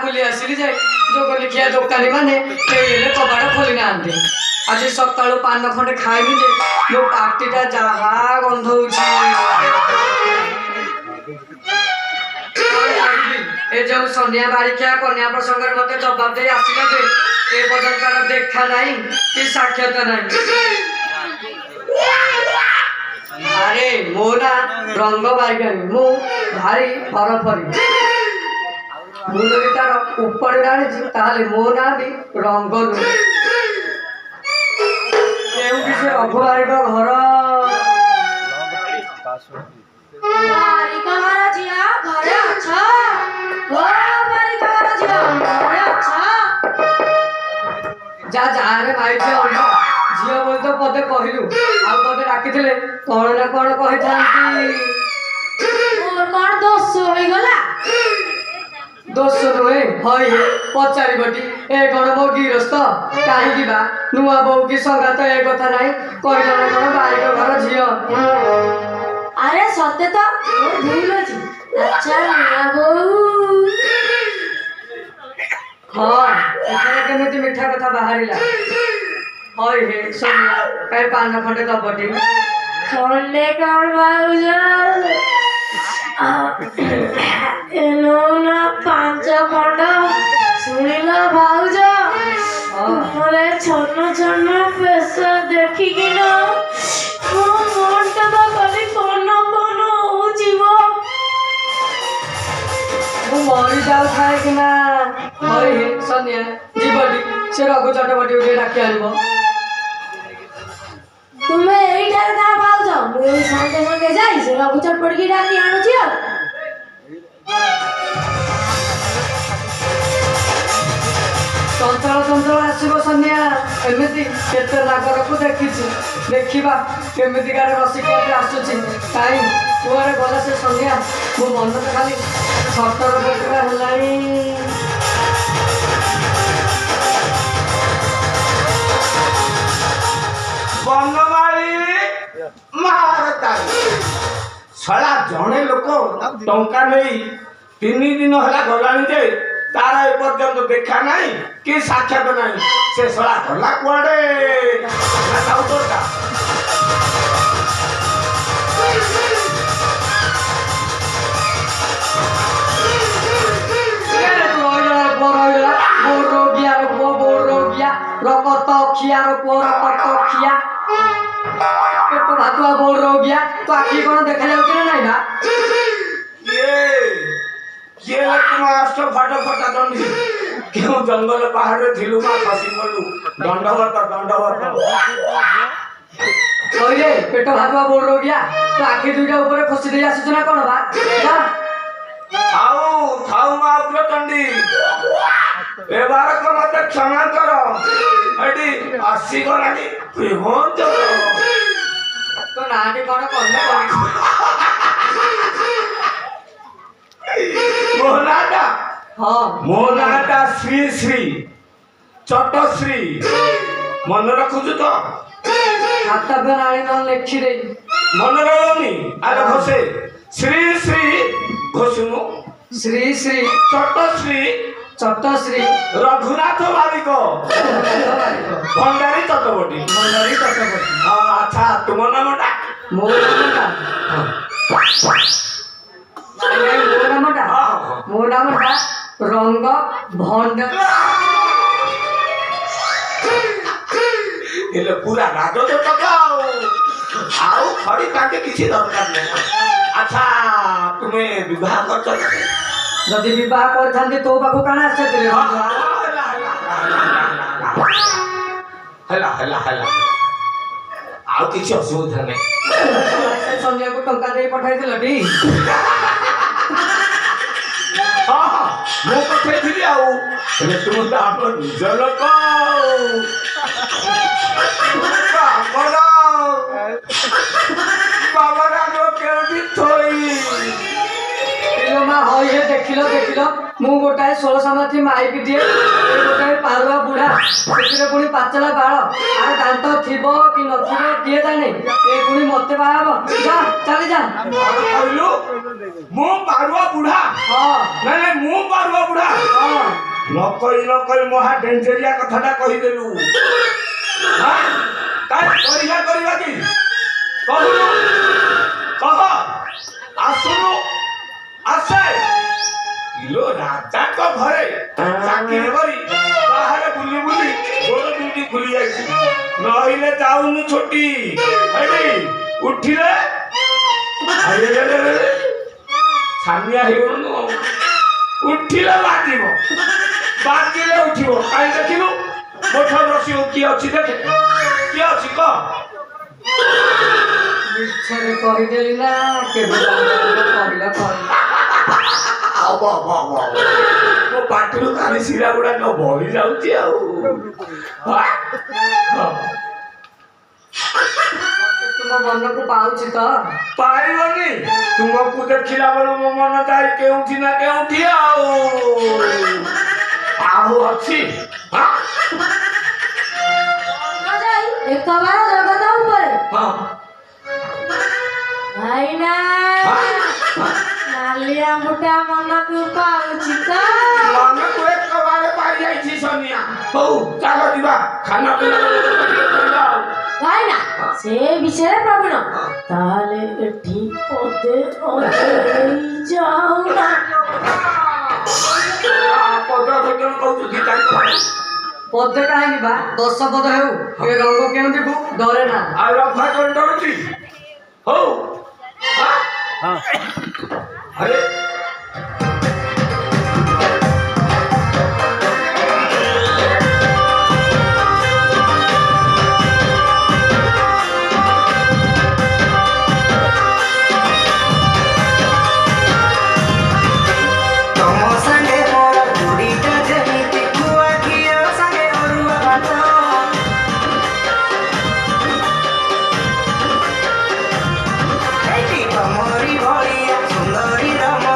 बुली आसिली जे जोगलिखिया दोकानी माने कबाड़ खोली ना आज सका पान खंडे खाइनी जे मो पार्टीटा जहा गंध जो सनिया बारिकिया कन्या प्रसंग मत जवाब दे आसिला जे ए पर्यंत देखा नहीं कि साक्षात नहीं। अरे मो ना रंग बारिकानी मु भारी फरफरी मुझे तार ऊपर जानी मो ना भी रंग नुहे रघुबारी घर जा रे माई झील बोल तो पदे कहलु आ पदे डाकी कौन ना कौन कही दोष नुहे हई पचारि बटी ए कौन मो गिरस्त कहीं नुआ बो की संगात ए कथा ना कहला ना कौन बारिक घर झी अरे सत्य तो भूल अछि अच्छा नुआ बो हाँ एथरे केमिति मिठा कथा बाहरिला हई हे सोनिया कई पान खंडे दबटी खंडे कौन बाबूजा ना पांच खंड शुणिल भाउज तुमरे छन्न छन्न पेश देखिकी ना मो मनटा तो खाली कौन कौन होजिबो मु मरी जाऊ थाए कि ना हई हे सोनिया जीवटी से रघु चटपटी उठे डाकी आनबो तुम्हें यही डर का भाव जाओ मुझे संगे संगे जाई से रघु चटपट की डाकी आनु छियो चंचल चंचल आसो सनिया एमती केते नागर को देखी देखा केमिति गारे रसिक आसुची कहीं कुआरे गला से सनिया मो मन तो खाली सतर बेटरा है बनमाली शला जड़े लोक टंका नहीं 3 दिन है गलानी जे तार एपर्यंत देखा नहीं कि साक्षात नहीं से शला गला कुआडे रकत खिया रकत खिया पेट भातुआ बोर रोगिया तो आखि कौन देखा जाऊँ ना ना ये तुम आस्ट फाटा फाटा दंडी क्यों जंगल पहाड़ थिलु मा खसी मलु दंडवत ओए पेट भातुआ बोर रोगिया तो आखि दुईटा ऊपर खसी दे आसुछ ना कोन बा जा थाऊ मा अग्रदंडी ए बारक मत क्षमा करो एडी आसी गलानी प्रेमंत तो नाटी कोन कोन मोहनाटा हाँ मोहनाटा श्री श्री चटश्री मन रखुछु तो खाता पे नाली न लेखि दे मन रहनी आले घोषे श्री श्री घोषुनु श्री श्री चटश्री रघुनाथ बारिक भंडारी चटपटी अच्छा तुम नामटा मो नामटा रंग भंड इले पूरा राज तो टकाओ आउ खड़ी काटे किसी दरकार नहीं। अच्छा तुम्हें विवाह कर जदि विवाह कर तो पाखु काना आछे हला आउ किसी असुविधा नहीं संध्या को टंका दे पठाई दिल टी हाँ मो पठे थी आउ तुम तो आप निज लोक बाबा राम केउटी थोई माँ ये देखिल मु गोटाए 16 समाथि माइक दिए गोटाए पारुआ बुढ़ा से पुणी पाचला बाड़ आर दांत थिबो कि नथिबो किए जाने ए पुणी मते बाहब जा चली जा कहलु मु पारुआ बुढ़ा हां नहीं मु पारुआ बुढ़ा हां न कई महा डेंजरिया कथाटा कहि देलु हां काय करिया कि कहलु कह आसुनु आसे किलो राजा को घरे चाकरी करी बाहर बुली बुली गोड़ दुटी खुली जाई नहिले जाउनु छोटी हेडी उठिले अरे छानिया हेगनु उठिले बाजिले उठिबो काई देखिनु मोठ रसी की अछि देखे की अछि क मिछरे कहि देली ना के कहला ମୋ ପାଟିରୁ ଖାଲି ଶିରା ଗୁଡାକ ବହି ଯାଉଛି ଆଉ ତୁମ ମନକୁ ପାଉଛି ତ ପାଇବନି ତୁମକୁ ଦେଖିଲା ବେଳୁ ମୋ ମନ ଯାଇ କେଉଁଠି ନା କେଉଁଠି ଆଉ ଅଛି ଏକବାର ଜଗତ ଉପରେ ହଁ ଭାଇନା ନାଲିଆ ମୁଟା ମନକୁ ପାଉଛି ତ ମନକୁ ଏକବାରେ ପାଇ ଯାଇଛି ସନିଆ ହଉ ଚାଲ ଯିବା ଖାନା ପିନା କରିବା ଭାଇନା ସେ ବିଷୟରେ ପ୍ରବୀଣ ତାହେଲେ ଏଠି ଅଧେ ଯାଉନା ପଦ ଭଜନ କହୁଛୁ ଗୀତା ପଦେ କାହିଁକି ବା 10 ପଦ ହେଉ ଏ ରଙ୍ଗ କେଉଁଠିକୁ ଡରେ ନା ଆଉ ରଫା କରି ଡରୁଛି ହଉ अरे Mori, Mori, Sundari Rama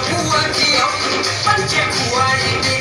ପୁଅ ଝିଅ ପାଞ୍ଚେ କୁଆଡେ